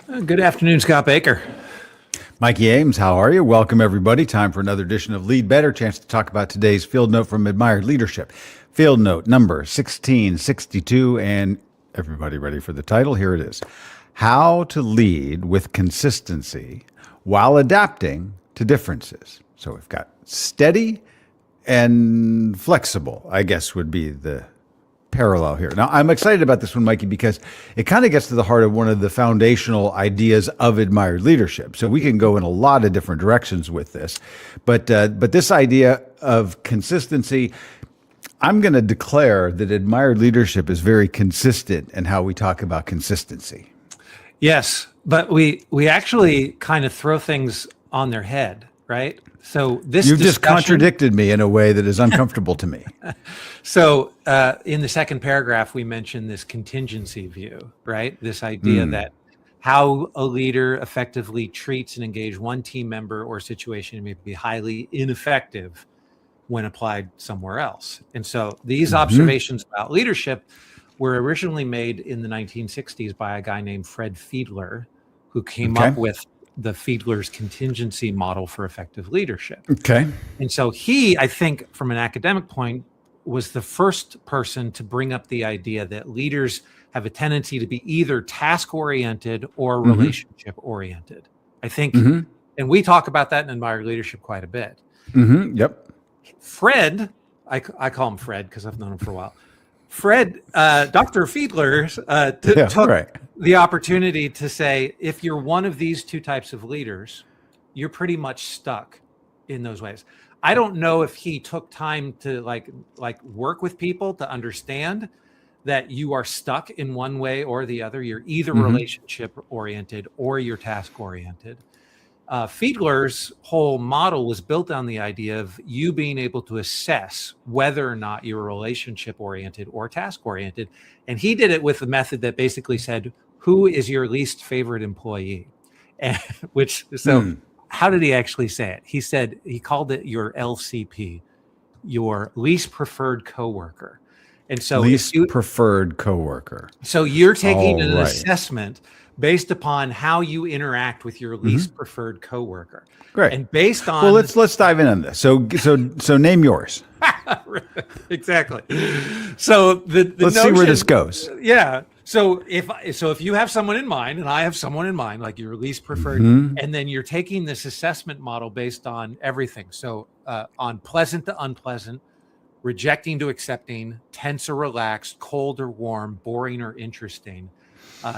Good afternoon, Scott Baker. Mikey Ames, how are you? Welcome, everybody. Time for another edition of Lead Better. Chance to talk about today's field note from Admired Leadership. Field note number 1662. And everybody ready for the title? Here it is. How to lead with consistency while adapting to differences. So we've got steady and flexible, I guess would be the parallel here. Now, I'm excited about this one, Mikey, because it kind of gets to the heart of one of the foundational ideas of admired leadership. So we can go in a lot of different directions with this, but this idea of consistency, I'm going to declare that admired leadership is very consistent in how we talk about consistency. Yes, but we actually kind of throw things on their head, right? So this You've just contradicted me in a way that is uncomfortable to me. So in the second paragraph, we mentioned this contingency view, right? This idea that how a leader effectively treats and engages one team member or situation may be highly ineffective when applied somewhere else. And so these observations about leadership were originally made in the 1960s by a guy named Fred Fiedler, who came up with the Fiedler's contingency model for effective leadership. Okay. And so he, I think, from an academic point, was the first person to bring up the idea that leaders have a tendency to be either task-oriented or relationship-oriented. I think, and we talk about that in Admired Leadership quite a bit. Yep. Fred, I call him Fred because I've known him for a while. Fred, Dr. Fiedler took the opportunity to say, if you're one of these two types of leaders, you're pretty much stuck in those ways. I don't know if he took time to like work with people to understand that you are stuck in one way or the other. You're either relationship oriented or you're task oriented. Fiedler's whole model was built on the idea of you being able to assess whether or not you're relationship oriented or task oriented. And he did it with a method that basically said, who is your least favorite employee? And how did he actually say it? He said, he called it your LCP, your least preferred coworker. And so preferred coworker. So you're taking an assessment based upon how you interact with your least preferred coworker. Great. And based on let's dive in on this. So name yours. Exactly. So let's see where this goes. Yeah. So if you have someone in mind, and I have someone in mind, like your least preferred, and then you're taking this assessment model based on everything. So on pleasant to unpleasant, rejecting to accepting, tense or relaxed, cold or warm, boring or interesting.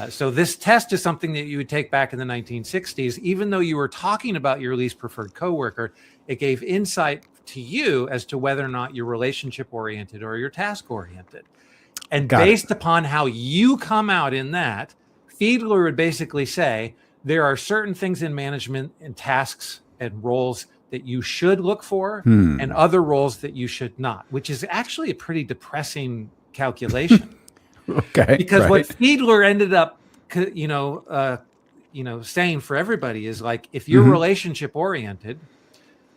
So this test is something that you would take back in the 1960s. Even though you were talking about your least preferred coworker, it gave insight to you as to whether or not you're relationship oriented or you're task oriented. And based upon how you come out in that, Fiedler would basically say there are certain things in management and tasks and roles that you should look for and other roles that you should not, which is actually a pretty depressing calculation. Because what Fiedler ended up, saying for everybody is like, if you're relationship oriented,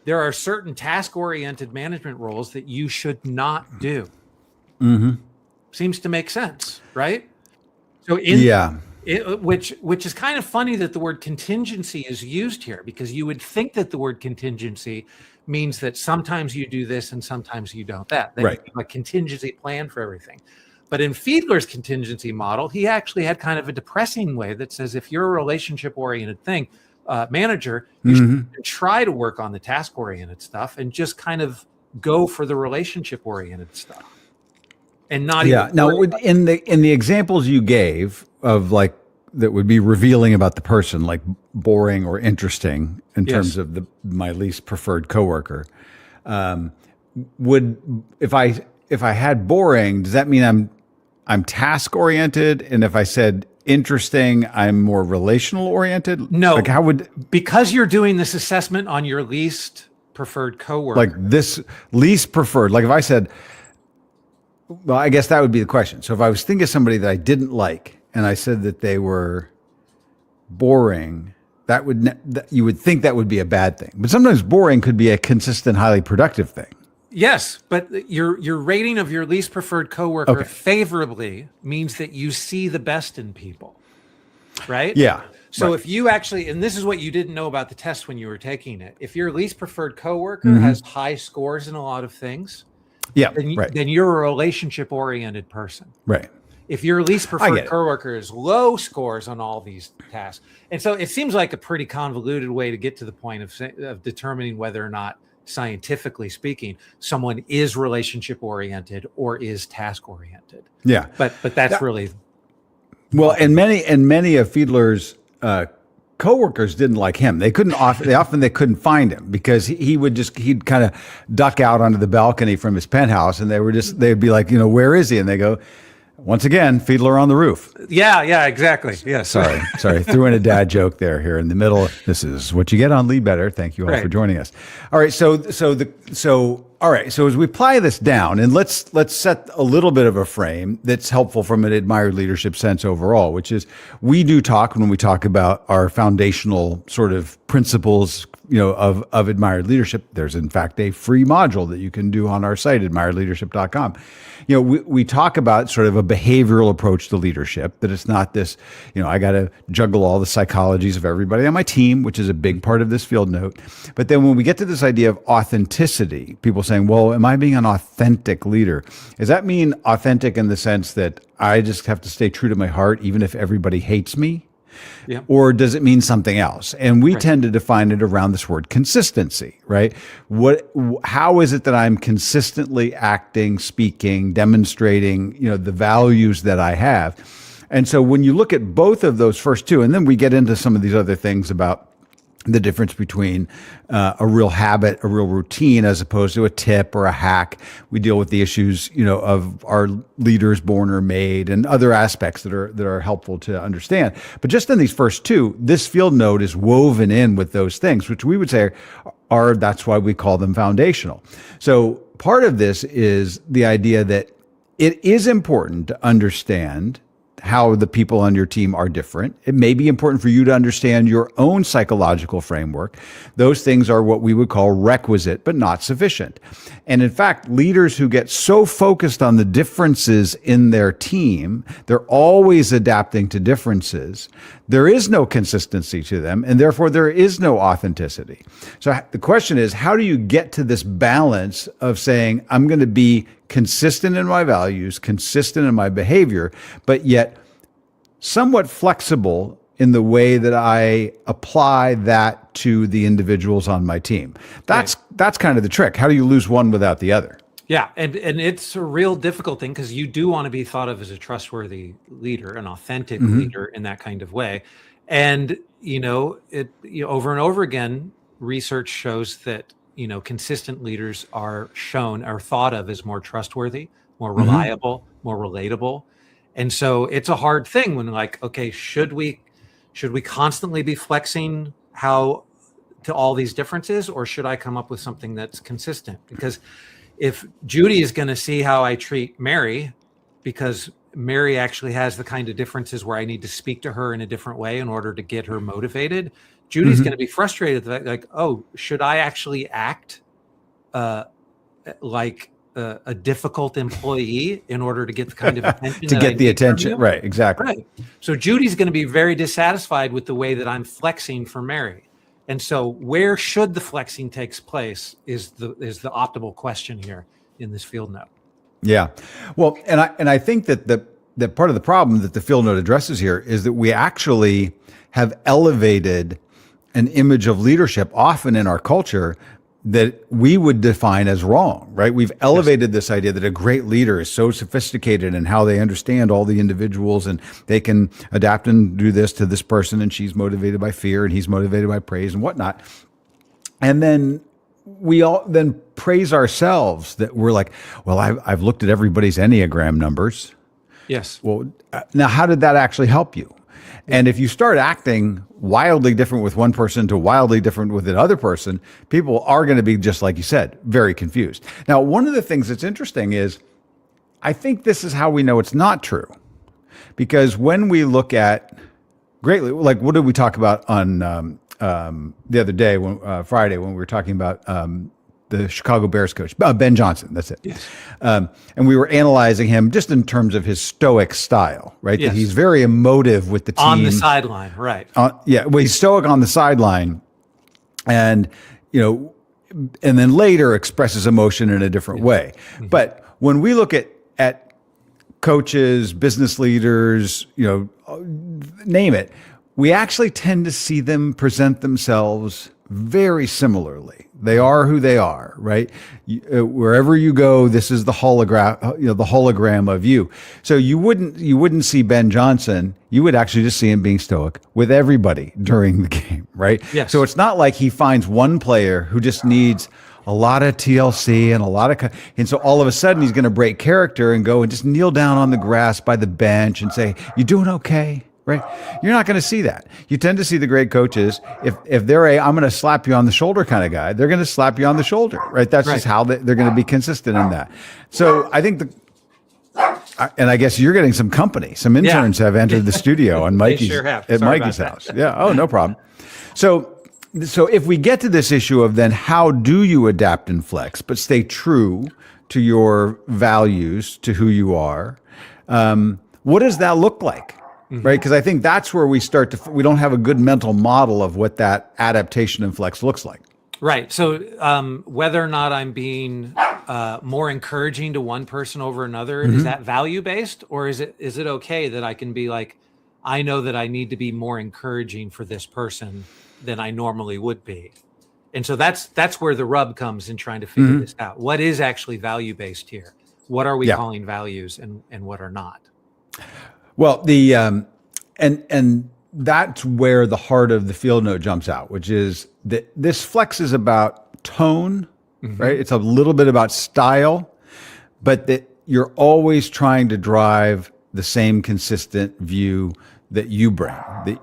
there are certain task oriented management roles that you should not do. Seems to make sense, right? So which is kind of funny that the word contingency is used here, because you would think that the word contingency means that sometimes you do this and sometimes you don't that. You have a contingency plan for everything. But in Fiedler's contingency model, he actually had kind of a depressing way that says if you're a relationship-oriented manager, you should try to work on the task-oriented stuff and just kind of go for the relationship-oriented stuff. And not now in the examples you gave of like that would be revealing about the person, like boring or interesting in terms of my least preferred coworker, if I had boring, does that mean I'm task oriented? And if I said interesting, I'm more relational oriented? No, like because you're doing this assessment on your least preferred coworker. Like this least preferred, like if I said, well, I guess that would be the question. So if I was thinking of somebody that I didn't like and I said that they were boring, you would think that would be a bad thing. But sometimes boring could be a consistent, highly productive thing. Yes, but your rating of your least preferred coworker favorably means that you see the best in people, right? Yeah. So if you actually, and this is what you didn't know about the test when you were taking it, if your least preferred coworker has high scores in a lot of things, then you're a relationship oriented person. Right. If your least preferred coworker is low scores on all these tasks. And so it seems like a pretty convoluted way to get to the point of determining whether or not, scientifically speaking, someone is relationship oriented or is task oriented. Yeah. But that's really well, and many of Fiedler's coworkers didn't like him. They couldn't they couldn't find him because he'd kind of duck out onto the balcony from his penthouse, and they'd be like, where is he? And they go, once again, Fiedler on the roof. Yeah, exactly. Yeah. Sorry. Threw in a dad joke there here in the middle. This is what you get on Lead Better. Thank you all for joining us. All right. So as we apply this down, and let's set a little bit of a frame that's helpful from an admired leadership sense overall, which is we do talk when we talk about our foundational sort of principles, of admired leadership. There's in fact a free module that you can do on our site, admiredleadership.com. We talk about sort of a behavioral approach to leadership, that it's not this, I got to juggle all the psychologies of everybody on my team, which is a big part of this field note. But then when we get to this idea of authenticity, people saying, well, am I being an authentic leader? Does that mean authentic in the sense that I just have to stay true to my heart, even if everybody hates me? Yeah. Or does it mean something else? And we tend to define it around this word consistency, right? How is it that I'm consistently acting, speaking, demonstrating, the values that I have? And so when you look at both of those first two, and then we get into some of these other things about the difference between a real habit, a real routine, as opposed to a tip or a hack. We deal with the issues, of our leaders born or made, and other aspects that are helpful to understand. But just in these first two, this field note is woven in with those things, which we would say that's why we call them foundational. So part of this is the idea that it is important to understand how the people on your team are different. It may be important for you to understand your own psychological framework. Those things are what we would call requisite, but not sufficient. And in fact, leaders who get so focused on the differences in their team, they're always adapting to differences. There is no consistency to them, and therefore there is no authenticity. So the question is, how do you get to this balance of saying, I'm going to be consistent in my values, consistent in my behavior, but yet somewhat flexible in the way that I apply that to the individuals on my team? That's kind of the trick. How do you lose one without the other? Yeah, and it's a real difficult thing, because you do want to be thought of as a trustworthy leader, an authentic leader in that kind of way. And over and over again, research shows that consistent leaders are thought of as more trustworthy, more reliable, more relatable. And so it's a hard thing when, like, okay, should we constantly be flexing to all these differences, or should I come up with something that's consistent? Because if Judy is going to see how I treat Mary, because Mary actually has the kind of differences where I need to speak to her in a different way in order to get her motivated, Judy's going to be frustrated that, like, oh, should I actually act like a difficult employee in order to get the kind of attention to get the attention? Right, exactly. Right. So Judy's going to be very dissatisfied with the way that I'm flexing for Mary. And so where should the flexing takes place is the optimal question here in this field note. Yeah. Well, and I think that that part of the problem that the field note addresses here is that we actually have elevated an image of leadership often in our culture that we would define as wrong, right? We've elevated this idea that a great leader is so sophisticated in how they understand all the individuals, and they can adapt and do this to this person, and she's motivated by fear and he's motivated by praise and whatnot. And then we all then praise ourselves that we're like, well, I've looked at everybody's Enneagram numbers. Yes. Well, now how did that actually help you? And if you start acting wildly different with one person to wildly different with another person, people are going to be, just like you said, very confused. Now, one of the things that's interesting is, I think this is how we know it's not true. Because when we look at greatly, like what did we talk about on the other day, Friday, when we were talking about the Chicago Bears coach, Ben Johnson. That's it. Yes. And we were analyzing him just in terms of his stoic style, right? Yes. That he's very emotive with the team. On the sideline, right. Well, he's stoic on the sideline, and and then later expresses emotion in a different way. Mm-hmm. But when we look at coaches, business leaders, name it, we actually tend to see them present themselves very similarly. They are who they are, right? Wherever you go, this is the hologram of you. So you wouldn't see Ben Johnson. You would actually just see him being stoic with everybody during the game, right? Yes. So it's not like he finds one player who just needs a lot of TLC and so all of a sudden he's going to break character and go and just kneel down on the grass by the bench and say, "You doing okay?" Right? You're not going to see that. You tend to see the great coaches, if they're I'm going to slap you on the shoulder kind of guy, they're going to slap you on the shoulder, right? That's just how they're going to be consistent in that. So I think and I guess you're getting some company. Some interns have entered the studio on Mikey's, at Mikey's house. Yeah. Oh, no problem. So if we get to this issue of then how do you adapt and flex, but stay true to your values, to who you are, what does that look like? Mm-hmm. Right? Because I think that's where we we don't have a good mental model of what that adaptation and flex looks like. Right. So whether or not I'm being more encouraging to one person over another, is that value-based, or is it okay that I can be like, I know that I need to be more encouraging for this person than I normally would be? And so that's where the rub comes in trying to figure this out. What is actually value-based here? What are we calling values and what are not? Well, and that's where the heart of the field note jumps out, which is that this flex is about tone, right? It's a little bit about style, but that you're always trying to drive the same consistent view that you bring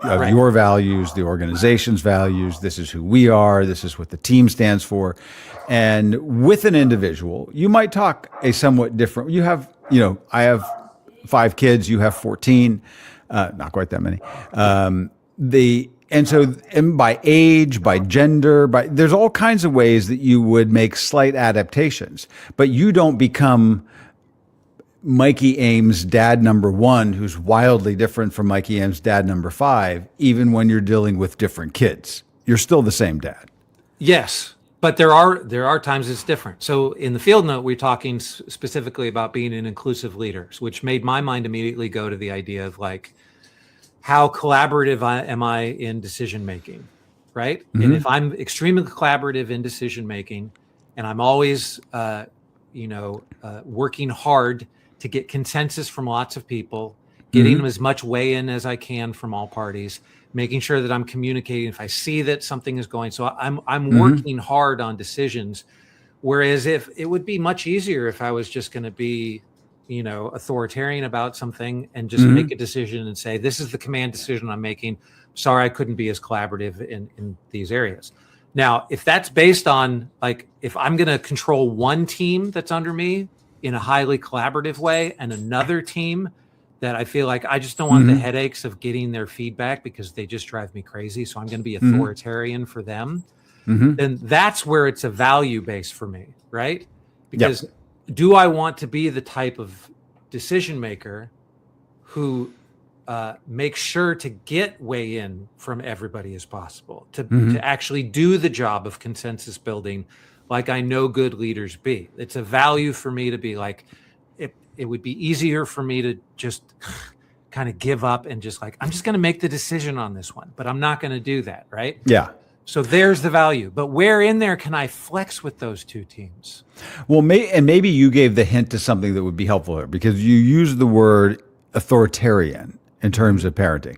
of your values, the organization's values. This is who we are. This is what the team stands for. And with an individual, you might talk a somewhat different. I have 5 kids, you have 14, not quite that many. And by age, by gender, there's all kinds of ways that you would make slight adaptations, but you don't become Mikey Ames' dad number 1, who's wildly different from Mikey Ames' dad number 5, even when you're dealing with different kids. You're still the same dad. Yes. But there are times it's different. So in the field note, we're talking specifically about being an inclusive leader, which made my mind immediately go to the idea of like, how collaborative am I in decision making, right? Mm-hmm. And if I'm extremely collaborative in decision making, and I'm always, working hard to get consensus from lots of people, getting as much weigh-in as I can from all parties, making sure that I'm communicating if I see that something is going. So I'm working hard on decisions. Whereas if it would be much easier if I was just going to be, authoritarian about something and just make a decision and say, this is the command decision I'm making. Sorry, I couldn't be as collaborative in these areas. Now, if that's based on like, if I'm going to control one team that's under me in a highly collaborative way and another team that I feel like I just don't want the headaches of getting their feedback because they just drive me crazy. So I'm going to be authoritarian for them. Then that's where it's a value base for me, right? Because do I want to be the type of decision maker who makes sure to get weigh in from everybody as possible, to actually do the job of consensus building like I know good leaders be? It's a value for me to be like, it would be easier for me to just kind of give up and just like, I'm just going to make the decision on this one, but I'm not going to do that. Right. Yeah. So there's the value, but where in there can I flex with those two teams? Well, maybe you gave the hint to something that would be helpful here, because you use the word authoritarian in terms of parenting.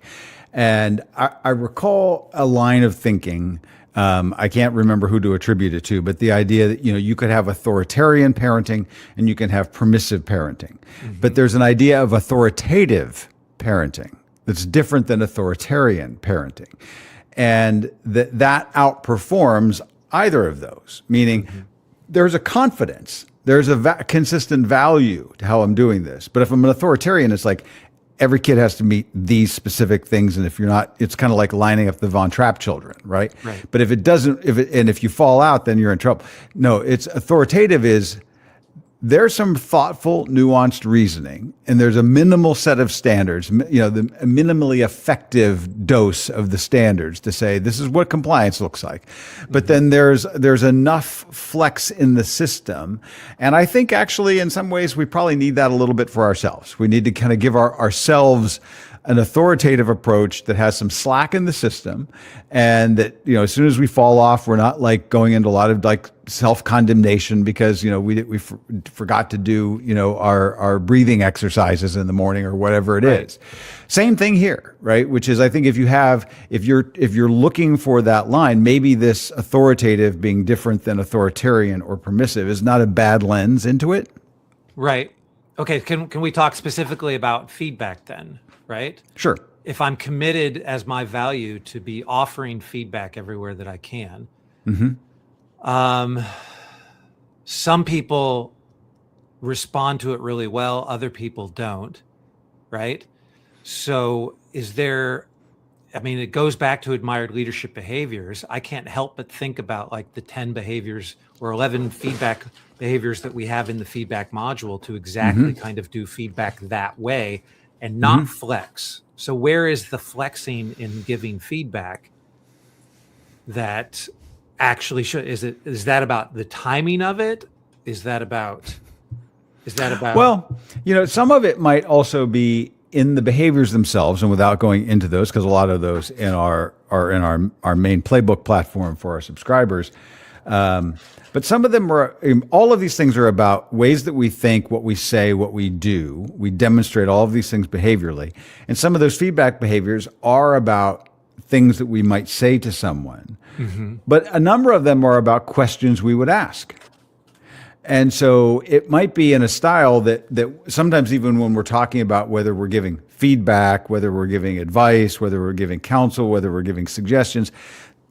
And I recall a line of thinking, I can't remember who to attribute it to, but the idea that, you could have authoritarian parenting and you can have permissive parenting. But there's an idea of authoritative parenting that's different than authoritarian parenting. And that outperforms either of those, meaning there's a confidence, there's a consistent value to how I'm doing this. But if I'm an authoritarian, it's like, every kid has to meet these specific things. And if you're not, it's kind of like lining up the Von Trapp children, right? Right. But if it doesn't, if you fall out, then you're in trouble. No, it's authoritative is there's some thoughtful, nuanced reasoning, and there's a minimal set of standards, the minimally effective dose of the standards to say this is what compliance looks like. But then there's enough flex in the system, and I think actually in some ways we probably need that a little bit for ourselves. We need to kind of give ourselves an authoritative approach that has some slack in the system, and that, as soon as we fall off, we're not like going into a lot of like self-condemnation because, we forgot to do, our breathing exercises in the morning or whatever it is. Same thing here, right? Which is, I think if you're looking for that line, maybe this authoritative being different than authoritarian or permissive is not a bad lens into it. Right. Okay. Can we talk specifically about feedback then? Right? Sure. If I'm committed as my value to be offering feedback everywhere that I can, some people respond to it really well, other people don't, right? So it goes back to admired leadership behaviors. I can't help but think about like the 10 behaviors or 11 feedback behaviors that we have in the feedback module to exactly kind of do feedback that way and not flex. So where is the flexing in giving feedback that actually is that about the timing of it? Is that about Well, some of it might also be in the behaviors themselves, and without going into those, because a lot of those are in our main playbook platform for our subscribers. But some of them all of these things are about ways that we think, what we say, what we do. We demonstrate all of these things behaviorally. And some of those feedback behaviors are about things that we might say to someone. But a number of them are about questions we would ask. And so it might be in a style that sometimes even when we're talking about whether we're giving feedback, whether we're giving advice, whether we're giving counsel, whether we're giving suggestions,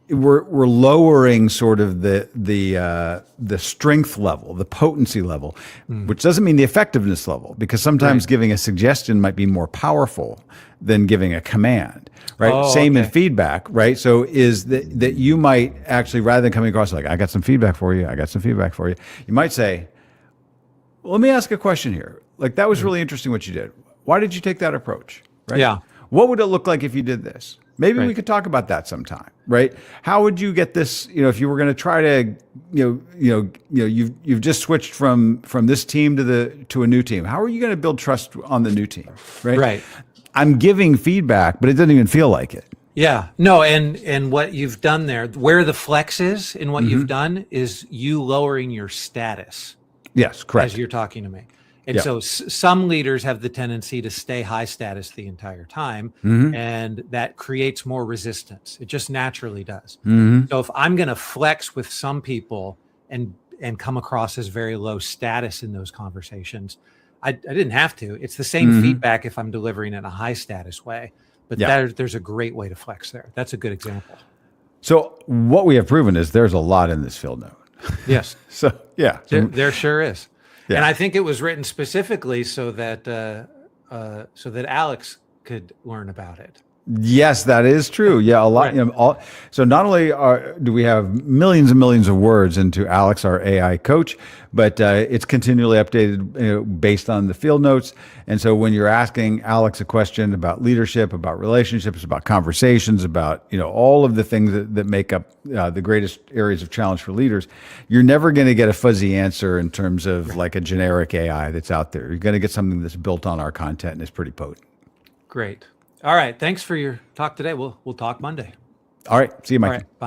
we're lowering sort of the strength level, the potency level, which doesn't mean the effectiveness level, because sometimes giving a suggestion might be more powerful than giving a command, right? Same in feedback, right? So is that you might actually, rather than coming across like, I got some feedback for you, you might say, well, let me ask a question here. Like, that was really interesting what you did. Why did you take that approach? Right? Yeah. What would it look like if you did this? Maybe we could talk about that sometime, right? How would you get this? If you were going to try to, you've just switched from this team to a new team. How are you going to build trust on the new team, right? Right. I'm giving feedback, but it doesn't even feel like it. Yeah. No. And what you've done there, where the flex is in what you've done, is you lowering your status. Yes, correct. As you're talking to me. And so some leaders have the tendency to stay high status the entire time, and that creates more resistance. It just naturally does. So if I'm going to flex with some people and come across as very low status in those conversations, I didn't have to. It's the same feedback if I'm delivering in a high status way, but there's a great way to flex there. That's a good example. So what we have proven is there's a lot in this field note. Yes. So yeah, there sure is. Yeah. And I think it was written specifically so that Alex could learn about it. Yes, that is true. Yeah, a lot. Right. So not only do we have millions and millions of words into Alex, our AI coach, but it's continually updated based on the field notes. And so when you're asking Alex a question about leadership, about relationships, about conversations, about all of the things that make up the greatest areas of challenge for leaders, you're never going to get a fuzzy answer in terms of like a generic AI that's out there. You're going to get something that's built on our content and is pretty potent. Great. All right. Thanks for your talk today. We'll talk Monday. All right. See you, Mikey. All right. Bye.